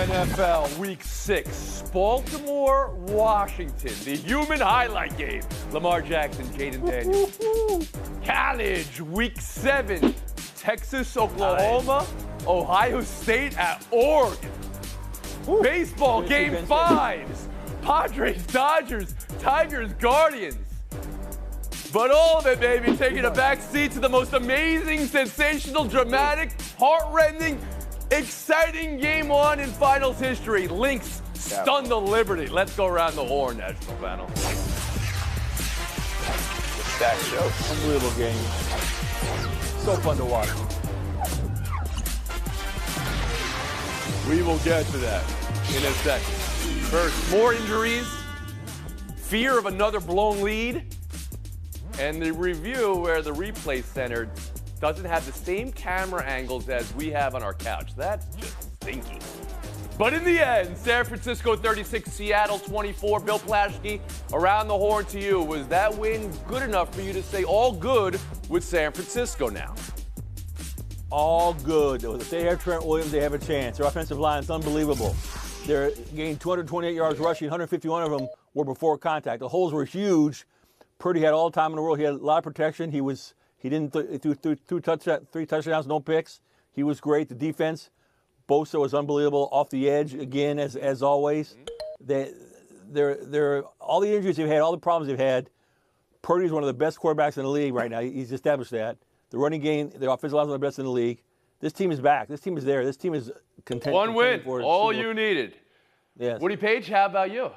NFL Week 6, Baltimore, Washington, the human highlight game. Lamar Jackson, Jaden Daniels. College Week 7, Texas, Oklahoma, Ohio State at Oregon. Baseball Game 5s, Padres, Dodgers, Tigers, Guardians. But all of it, baby, taking a back seat to the most amazing, sensational, dramatic, heart-rending, exciting Game 1 in finals history. Lynx stun the Liberty. Let's go around the horn, National Panel. That show. Unbelievable game. So fun to watch. We will get to that in a second. First, more injuries, fear of another blown lead, and the review where the replay center doesn't have the same camera angles as we have on our couch. That's just stinky. But in the end, San Francisco 36, Seattle 24. Bill Plaschke, around the horn to you. Was that win good enough for you to say all good with San Francisco now? All good. If they have Trent Williams, they have a chance. Their offensive line is unbelievable. They're gained 228 yards rushing, 151 of them were before contact. The holes were huge. Purdy had all the time in the world. He had a lot of protection. He didn't threw three touchdowns, no picks. He was great. The defense, Bosa was unbelievable off the edge again, as always. They're all the injuries they've had, all the problems they've had. Purdy's one of the best quarterbacks in the league right now. He's established that. The running game, the offensive line is one of the best in the league. This team is back. This team is there. This team is content. One win, all you needed. Yes. Woody Page, how about you?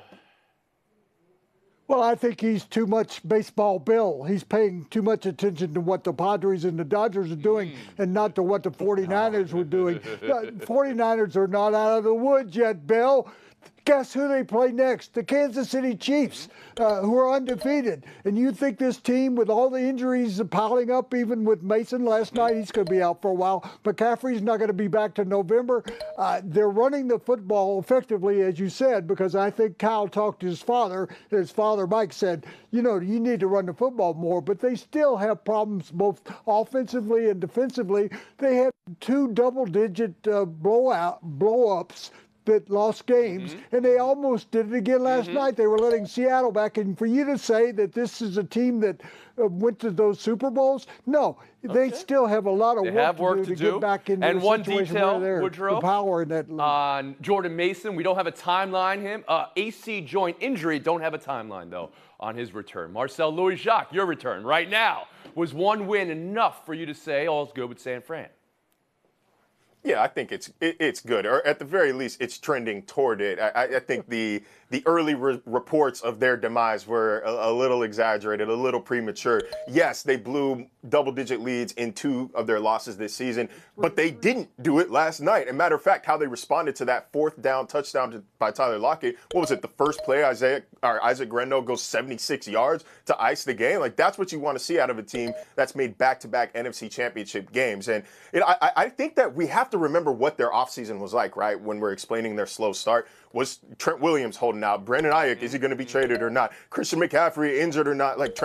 Well, I think he's too much baseball Bill. He's paying too much attention to what the Padres and the Dodgers are doing and not to what the 49ers were doing. The 49ers are not out of the woods yet, Bill. Guess who they play next? The Kansas City Chiefs, who are undefeated. And you think this team, with all the injuries piling up, even with Mason last night, he's going to be out for a while. McCaffrey's not going to be back to November. They're running the football effectively, as you said, because I think Kyle talked to his father, and his father, Mike, said, you need to run the football more. But they still have problems both offensively and defensively. They have 2 double-digit blow-ups that lost games, and they almost did it again last night. They were letting Seattle back, and for you to say that this is a team that went to those Super Bowls, no, they still have a lot of work to do to get back into and the one situation detail, where they're Woodrow, the power in that league. On Jordan Mason, we don't have a timeline. AC joint injury, don't have a timeline, though, on his return. Marcel Louis-Jacques, your return right now. Was one win enough for you to say all's good with San Fran? Yeah, I think it's good, or at the very least, it's trending toward it. I think the early reports of their demise were a little exaggerated, a little premature. Yes, they blew double-digit leads in 2 of their losses this season, but they didn't do it last night. As a matter of fact, how they responded to that 4th down touchdown by Tyler Lockett, what was it, the first play Isaac Grendo goes 76 yards to ice the game? Like, that's what you want to see out of a team that's made back-to-back NFC Championship games. And I think that we have to remember what their offseason was like, right, when we're explaining their slow start. Was Trent Williams holding out? Brandon Ayuk, is he going to be traded or not? Christian McCaffrey injured or not? Like,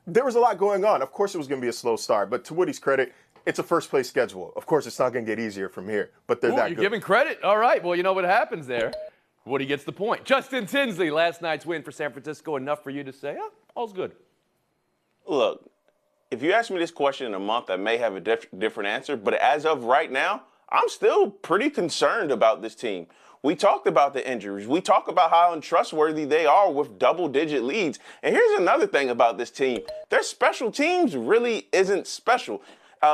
there was a lot going on. Of course it was going to be a slow start, but to Woody's credit, it's a first-place schedule. Of course, it's not going to get easier from here, but they're that good. You're giving credit? All right, well, you know what happens there. Woody gets the point. Justin Tinsley, last night's win for San Francisco, enough for you to say, all's good? Look, if you ask me this question in a month, I may have a different answer, but as of right now, I'm still pretty concerned about this team. We talked about the injuries. We talk about how untrustworthy they are with double-digit leads. And here's another thing about this team. Their special teams really isn't special.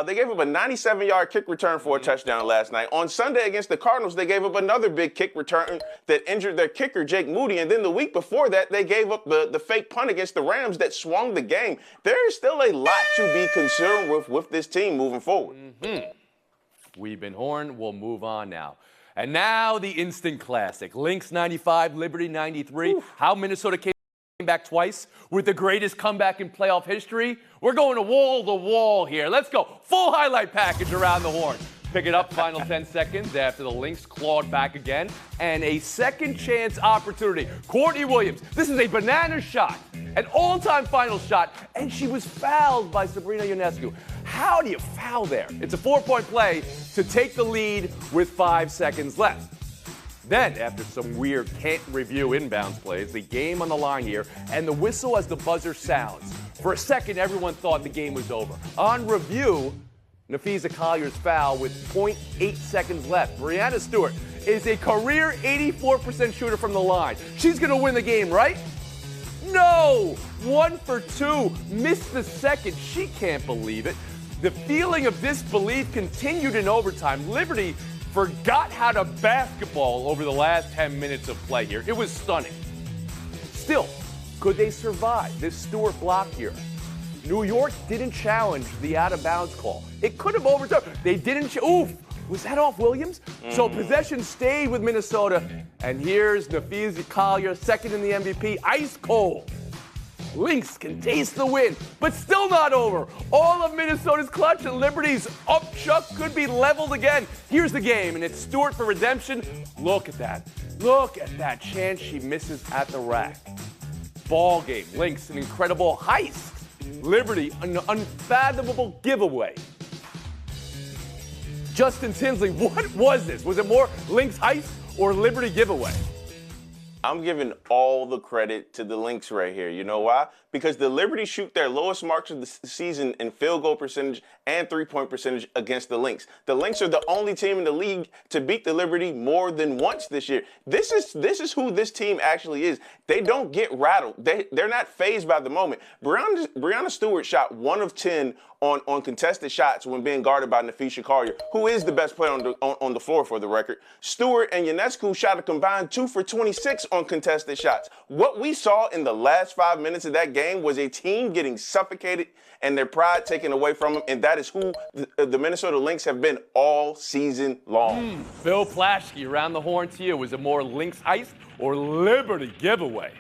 They gave up a 97-yard kick return for a touchdown last night. On Sunday against the Cardinals, they gave up another big kick return that injured their kicker, Jake Moody. And then the week before that, they gave up the fake punt against the Rams that swung the game. There is still a lot to be concerned with this team moving forward. We've been horned. We'll move on now. And now the instant classic. Lynx 95, Liberty 93. How Minnesota came back twice with the greatest comeback in playoff history. We're going to wall here. Let's go. Full highlight package around the horn. Pick it up, final 10 seconds after the Lynx clawed back again. And a second chance opportunity. Courtney Williams. This is a banana shot. An all-time final shot. And she was fouled by Sabrina Ionescu. How do you foul there? It's a 4-point play to take the lead with 5 seconds left. Then, after some weird can't review inbounds plays, the game on the line here, and the whistle as the buzzer sounds. For a second, everyone thought the game was over. On review, Napheesa Collier's foul with 0.8 seconds left. Breanna Stewart is a career 84% shooter from the line. She's going to win the game, right? No! 1 for 2. Missed the second. She can't believe it. The feeling of disbelief continued in overtime. Liberty forgot how to basketball over the last 10 minutes of play here. It was stunning. Still, could they survive this Stewart block here? New York didn't challenge the out-of-bounds call. It could have overturned. They didn't. Oof. Was that off Williams? So possession stayed with Minnesota. And here's Napheesa Collier, second in the MVP, ice cold. Lynx can taste the win, but still not over. All of Minnesota's clutch and Liberty's upchuck could be leveled again. Here's the game, and it's Stewart for redemption. Look at that. Look at that chance she misses at the rack. Ball game. Lynx, an incredible heist. Liberty, an unfathomable giveaway. Justin Tinsley, what was this? Was it more Lynx heist or Liberty giveaway? I'm giving all the credit to the Lynx right here. You know why? Because the Liberty shoot their lowest marks of the season in field goal percentage and three-point percentage against the Lynx. The Lynx are the only team in the league to beat the Liberty more than once this year. This is who this team actually is. They don't get rattled. They're not fazed by the moment. Breanna Stewart shot 1 of 10 on contested shots when being guarded by Napheesa Collier, who is the best player on the floor for the record. Stewart and Ionescu shot a combined 2 for 26 on contested shots. What we saw in the last 5 minutes of that game was a team getting suffocated and their pride taken away from them, and that is who the Minnesota Lynx have been all season long. Phil Plaschke around the horn to you. Was it more Lynx heist or Liberty giveaway?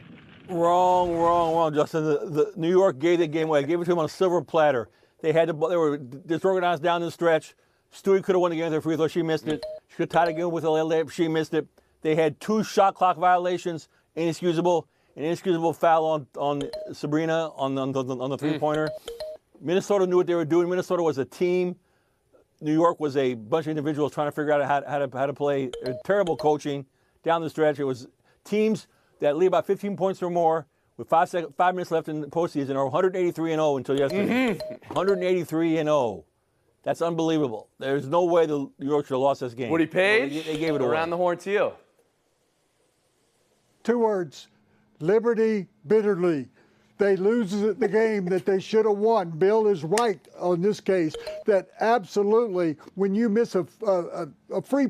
Wrong, Justin. The New York gave the game away. Gave it to them on a silver platter. They were disorganized down the stretch. Stewie could have won the game with her free throw. She missed it. She could have tied the game with a layup. She missed it. They had 2 shot clock violations, inexcusable. An inexcusable foul on Sabrina on the three-pointer. Minnesota knew what they were doing. Minnesota was a team. New York was a bunch of individuals trying to figure out how to play. Terrible coaching down the stretch. It was teams that lead by 15 points or more with 5 minutes left in the postseason are 183-0 until yesterday. 183-0. That's unbelievable. There's no way the New York should have lost this game. Woody Page, they gave it away. Around the horn to you. 2 words, Liberty bitterly. They lose the game that they should have won. Bill is right on this case that absolutely when you miss a free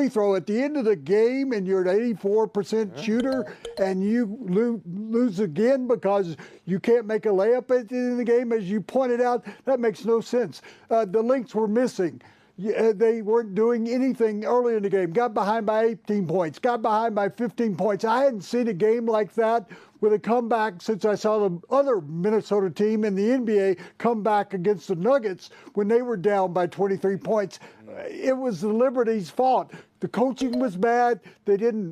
throw at the end of the game and you're an 84% shooter and you lose again because you can't make a layup at the end of the game, as you pointed out, that makes no sense. The Lynx were missing. They weren't doing anything early in the game. Got behind by 18 points. Got behind by 15 points. I hadn't seen a game like that with a comeback since I saw the other Minnesota team in the NBA come back against the Nuggets when they were down by 23 points. It was the Liberty's fault. The coaching was bad. They didn't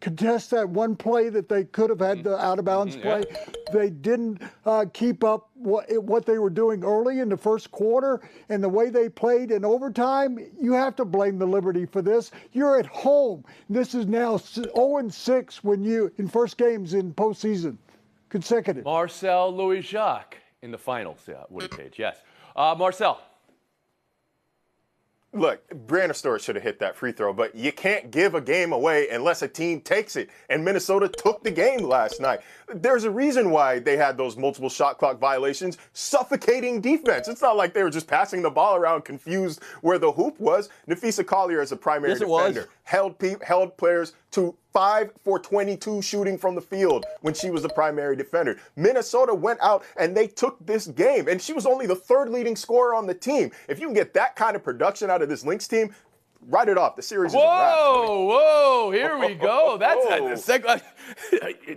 contest that one play that they could have had the out-of-bounds play. They didn't keep up what they were doing early in the first quarter, and the way they played in overtime. You have to blame the Liberty for this. You're at home. This is now 0-6 when you in first games in postseason consecutive. Marcel Louis-Jacques in the finals. Yeah, Woody Page. Yes, Marcel. Look, Breanna Stewart should have hit that free throw, but you can't give a game away unless a team takes it. And Minnesota took the game last night. There's a reason why they had those multiple shot clock violations, suffocating defense. It's not like they were just passing the ball around confused where the hoop was. Napheesa Collier as a primary defender held players to 5 for 22 shooting from the field when she was the primary defender. Minnesota went out and they took this game, and she was only the 3rd leading scorer on the team. If you can get that kind of production out of this Lynx team, write it off. The series is a wrap. Whoa, here we go. That's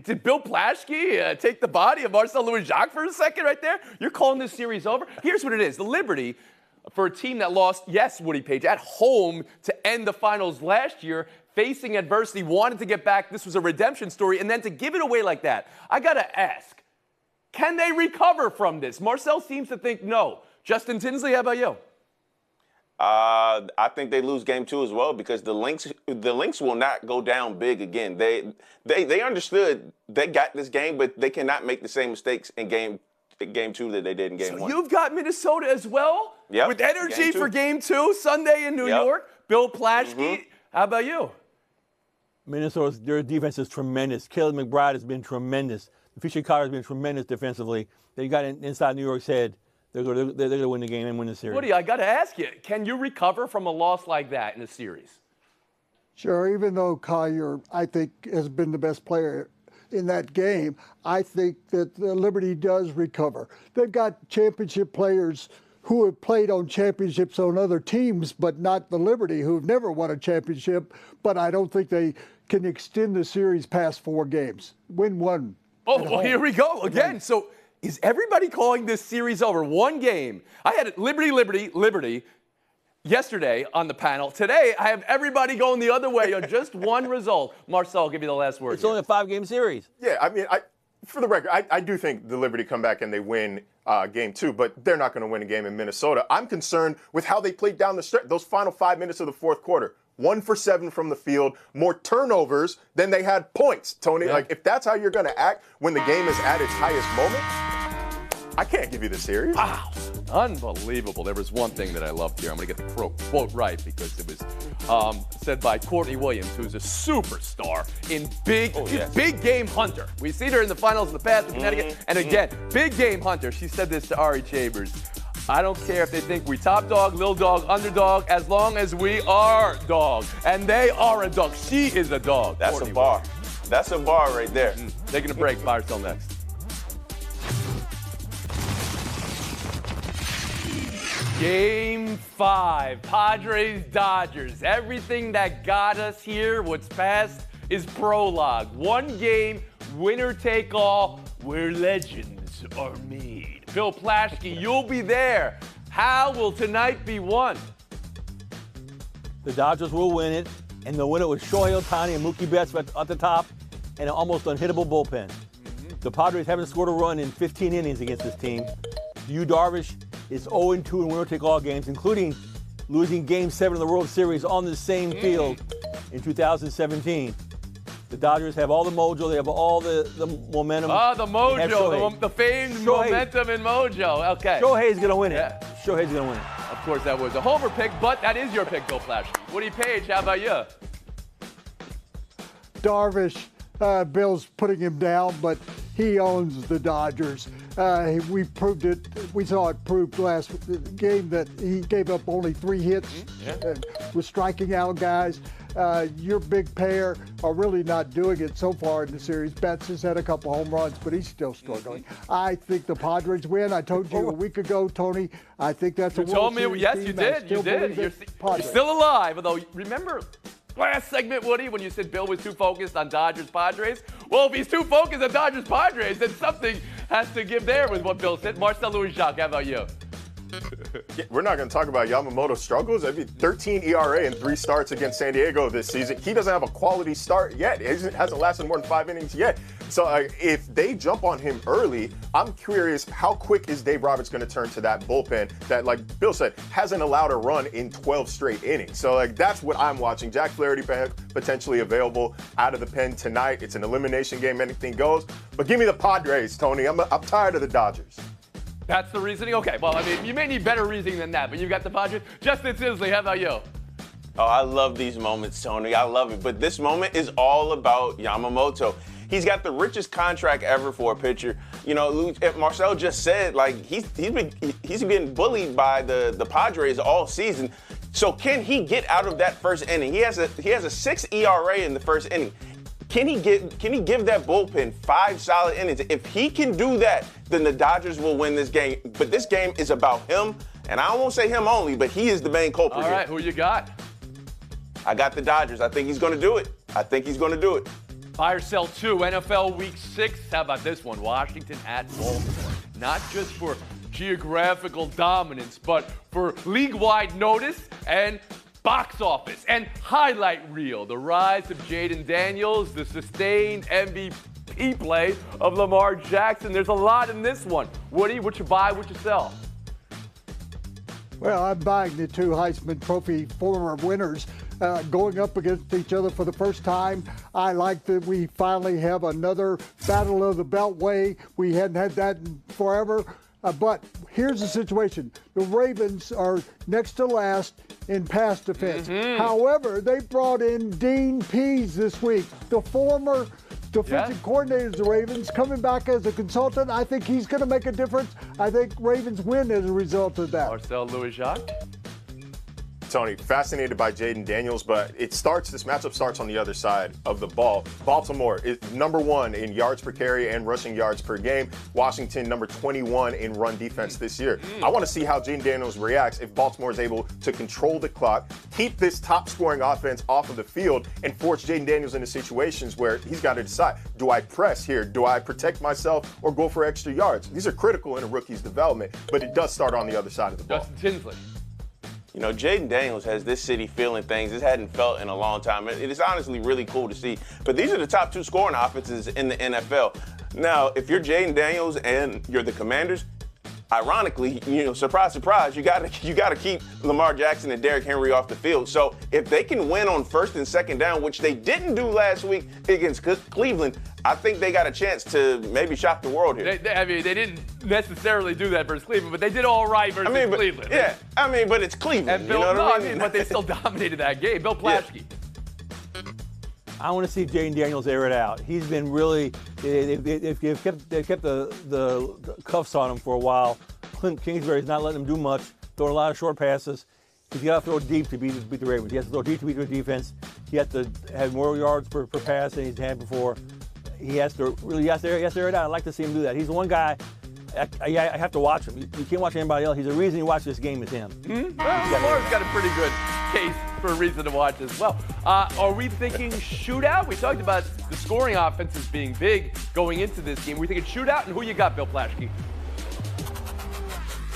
did Bill Plaschke take the body of Marcel Louis-Jacques for a second right there? You're calling this series over? Here's what it is. The Liberty, for a team that lost, yes, Woody Page, at home to end the finals last year, facing adversity, wanted to get back. This was a redemption story. And then to give it away like that, I got to ask, can they recover from this? Marcel seems to think no. Justin Tinsley, how about you? I think they lose game 2 as well because the Lynx will not go down big again. They understood they got this game, but they cannot make the same mistakes in game 2 that they did in game 1. You've got Minnesota as well? Yep. With energy Game 2. for game 2, Sunday in New Yep. York. Bill Plaschke, how about you? Minnesota's their defense is tremendous. Caleb McBride has been tremendous. Fisher Carter has been tremendous defensively. They got inside New York's head. They're going to win the game and win the series. Woody, I got to ask you, can you recover from a loss like that in a series? Sure, even though Collier, I think, has been the best player in that game, I think that the Liberty does recover. They've got championship players who have played on championships on other teams, but not the Liberty, who have never won a championship. But I don't think they can extend the series past 4 games. Win one. Oh, well, here we go again. So is everybody calling this series over? 1 game. I had Liberty yesterday on the panel. Today, I have everybody going the other way on just one result. Marcel, I'll give you the last word. It's only a 5-game series. Yeah, I mean, for the record, I do think the Liberty come back and they win game 2, but they're not going to win a game in Minnesota. I'm concerned with how they played down the stretch, those final 5 minutes of the fourth quarter. 1 for 7 from the field, more turnovers than they had points, Tony. Yeah. Like, if that's how you're going to act when the game is at its highest moment, I can't give you the series. Wow, unbelievable. There was one thing that I loved here. I'm going to get the quote right because it was said by Courtney Williams, who's a superstar in big game hunter. We've seen her in the finals in the past with Connecticut. And again, big game hunter. She said this to Ari Chambers. I don't care if they think we top dog, little dog, underdog, as long as we are dog. And they are a dog. She is a dog. That's Courtney a bar. Williams. That's a bar right there. Taking a break. Buy or sell next. Game 5, Padres-Dodgers. Everything that got us here, what's past, is prologue. 1 game, winner take all, where legends are made. Bill Plaschke, you'll be there. How will tonight be won? The Dodgers will win it, and they'll win it with Shohei Ohtani and Mookie Betts at the top and an almost unhittable bullpen. The Padres haven't scored a run in 15 innings against this team. Yu Darvish is 0-2 in winner-take-all games, including losing Game 7 of the World Series on the same field in 2017. The Dodgers have all the mojo. They have all the momentum. Ah, the mojo, the famed momentum and mojo. Okay. Shohei's going to win it. Yeah. Shohei's going to win it. Of course, that was a homer pick, but that is your pick, Bill Plaschke. Woody Page, how about you? Darvish, Bill's putting him down, but he owns the Dodgers. We proved it. We saw it proved last game that he gave up only 3 hits, was striking out guys. Your big pair are really not doing it so far in the series. Betts has had a couple home runs, but he's still struggling. I think the Padres win. I told you a week ago, Tony, I think that's a World told me, Series yes, team. you did. You did. You're still alive, although remember last segment, Woody, when you said Bill was too focused on Dodgers-Padres? Well, if he's too focused on Dodgers-Padres, then something has to give there with what Bill said. Marcel Louis-Jacques, how about you? Yeah, we're not going to talk about Yamamoto's struggles. I mean, 13 ERA and 3 starts against San Diego this season. He doesn't have a quality start yet. It hasn't lasted more than 5 innings yet. So if they jump on him early, I'm curious how quick is Dave Roberts going to turn to that bullpen that, like Bill said, hasn't allowed a run in 12 straight innings. So that's what I'm watching. Jack Flaherty potentially available out of the pen tonight. It's an elimination game. Anything goes. But give me the Padres, Tony. I'm tired of the Dodgers. That's the reasoning? Okay, well, I mean, you may need better reasoning than that, but you've got the Padres. Justin Sisley, how about you? Oh, I love these moments, Tony. I love it. But this moment is all about Yamamoto. He's got the richest contract ever for a pitcher. You know, Marcel just said, like, he's been bullied by the Padres all season. So can he get out of that first inning? He has a 6 ERA in the first inning. Can he give that bullpen 5 solid innings? If he can do that, then the Dodgers will win this game. But this game is about him, and I won't say him only, but he is the main culprit. All right, here. who you got? I got the Dodgers. I think he's going to do it. Buy or sell 2, NFL Week 6. How about this one? Washington at Baltimore. Not just for geographical dominance, but for league-wide notice and box office and highlight reel. The rise of Jaden Daniels, the sustained MVP play of Lamar Jackson. There's a lot in this one. Woody, what you buy, what you sell? Well, I'm buying the two Heisman Trophy former winners going up against each other for the first time. I like that we finally have another Battle of the Beltway. We hadn't had that in forever. But here's the situation. The Ravens are next to last in pass defense. However, they brought in Dean Pease this week, the former defensive coordinator of the Ravens, coming back as a consultant. I think he's going to make a difference. I think Ravens win as a result of that. Marcel Louis-Jacques. Tony, fascinated by Jaden Daniels, but this matchup starts on the other side of the ball. Baltimore is number 1 in yards per carry and rushing yards per game. Washington, number 21 in run defense this year. I want to see how Jaden Daniels reacts if Baltimore is able to control the clock, keep this top scoring offense off of the field, and force Jaden Daniels into situations where he's got to decide, do I press here? Do I protect myself or go for extra yards? These are critical in a rookie's development, but it does start on the other side of the ball. Justin Tinsley. You know, Jaden Daniels has this city feeling things it hadn't felt in a long time. It is honestly really cool to see. But these are the top 2 scoring offenses in the NFL. Now, if you're Jaden Daniels and you're the Commanders, ironically, surprise, surprise, you gotta keep Lamar Jackson and Derrick Henry off the field. So if they can win on 1st and 2nd down, which they didn't do last week against Cleveland, I think they got a chance to maybe shock the world here. They didn't necessarily do that versus Cleveland, but they did all right versus Cleveland. Yeah, but it's Cleveland. And Bill, you know what I mean? but they still dominated that game. Bill Plaschke. I want to see Jaden Daniels air it out. He's been really, they've kept the cuffs on him for a while. Clint Kingsbury's not letting him do much, throwing a lot of short passes. He's got to throw deep to beat the Ravens. He has to throw deep to beat the defense. He has to have more yards per pass than he's had before. He has to air it out. I'd like to see him do that. He's the one guy. I have to watch him. You can't watch anybody else. He's the reason you watch this game is him. Well, Lamar's got a pretty good case for a reason to watch as well. Are we thinking shootout? We talked about the scoring offenses being big going into this game. We thinking shootout, and who you got, Bill Plaschke?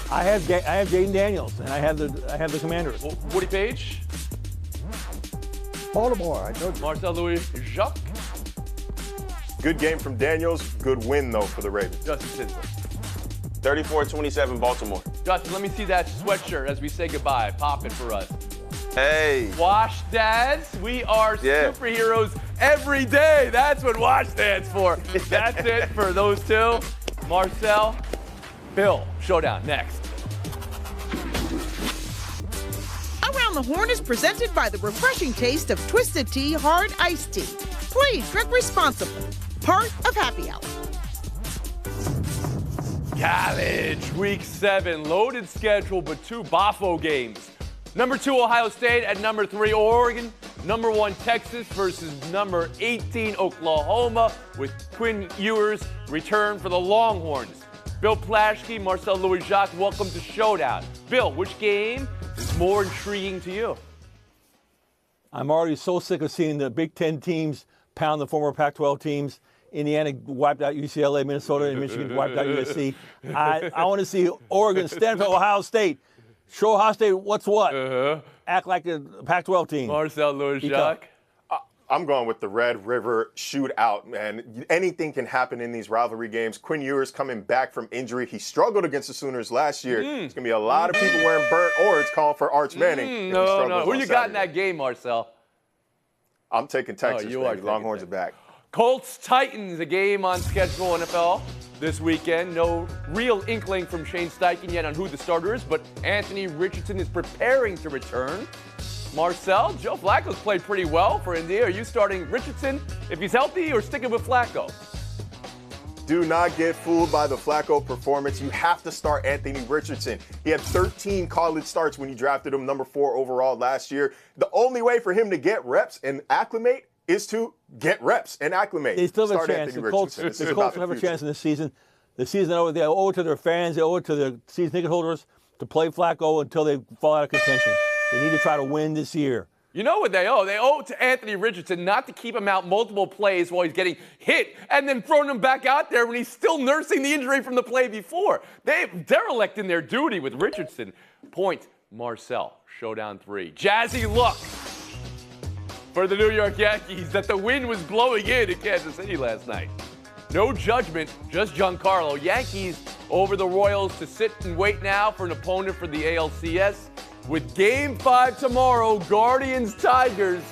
I have Jaden Daniels, and I have the Commanders. Woody Page? Baltimore, I told you. Marcel Louis-Jacques? Good game from Daniels. Good win, though, for the Ravens. Justin Tinsley. 34-27 Baltimore. Justin, let me see that sweatshirt as we say goodbye. Pop it for us. Hey. Wash Dads, we are superheroes every day. That's what Wash stands for. That's it for those two. Marcel, Bill, showdown next. Around the Horn is presented by the refreshing taste of Twisted Tea Hard Iced Tea. Please drink responsibly. Part of Happy Hour. College Week 7, loaded schedule, but 2 Bafo games. Number 2, Ohio State at number 3, Oregon. Number 1, Texas versus number 18, Oklahoma, with Quinn Ewers return for the Longhorns. Bill Plaschke, Marcel Louis-Jacques, welcome to Showdown. Bill, which game is more intriguing to you? I'm already so sick of seeing the Big Ten teams pound the former Pac-12 teams. Indiana wiped out UCLA, Minnesota, and Michigan wiped out USC. I want to see Oregon stand for Ohio State. Show Ohio State what's what. Act like a Pac-12 team. Marcel Louis-Jacques. I'm going with the Red River shootout, man. Anything can happen in these rivalry games. Quinn Ewers coming back from injury. He struggled against the Sooners last year. It's going to be a lot of people wearing burnt orange calling for Arch Manning. No. Who you got in that game, Marcel? I'm taking Texas. You are Longhorns are back. Colts Titans, a game on schedule NFL this weekend. No real inkling from Shane Steichen yet on who the starter is, but Anthony Richardson is preparing to return. Marcel, Joe Flacco's played pretty well for Indy. Are you starting Richardson if he's healthy or sticking with Flacco? Do not get fooled by the Flacco performance. You have to start Anthony Richardson. He had 13 college starts when you drafted him number 4 overall last year. The only way for him to get reps and acclimate is to get reps and acclimate. They still have a chance. The Colts will have a chance in this season. The season, they owe it to their fans. They owe it to the season ticket holders to play Flacco until they fall out of contention. They need to try to win this year. You know what they owe? They owe it to Anthony Richardson not to keep him out multiple plays while he's getting hit and then throwing him back out there when he's still nursing the injury from the play before. They're derelict in their duty with Richardson. Point, Marcel, showdown 3. Jazzy luck for the New York Yankees that the wind was blowing in Kansas City last night. No judgment, just Giancarlo. Yankees over the Royals to sit and wait now for an opponent for the ALCS. With Game 5 tomorrow, Guardians-Tigers.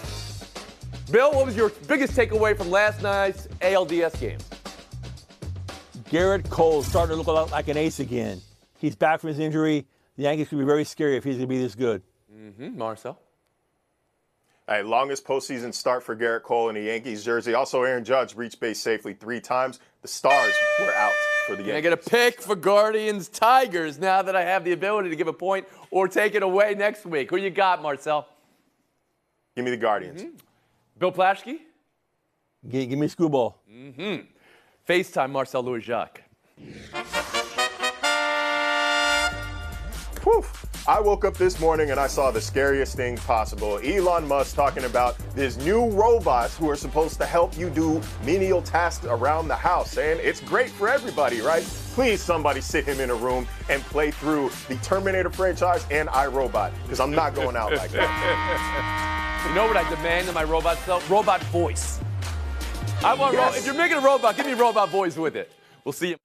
Bill, what was your biggest takeaway from last night's ALDS game? Garrett Cole starting to look like an ace again. He's back from his injury. The Yankees could be very scary if he's going to be this good. Marcel? Hey, longest postseason start for Garrett Cole in the Yankees jersey. Also, Aaron Judge reached base safely 3 times. The Stars were out for the Yankees. Can I get a pick for Guardians-Tigers now that I have the ability to give a point or take it away next week? Who you got, Marcel? Give me the Guardians. Bill Plaschke? Give me Screwball. FaceTime Marcel Louis-Jacques. Whew. I woke up this morning and I saw the scariest thing possible. Elon Musk talking about these new robots who are supposed to help you do menial tasks around the house, saying it's great for everybody, right? Please, somebody sit him in a room and play through the Terminator franchise and iRobot, because I'm not going out like that. You know what I demand in my robot self? Robot voice. I want Yes. if you're making a robot, give me robot voice with it. We'll see you.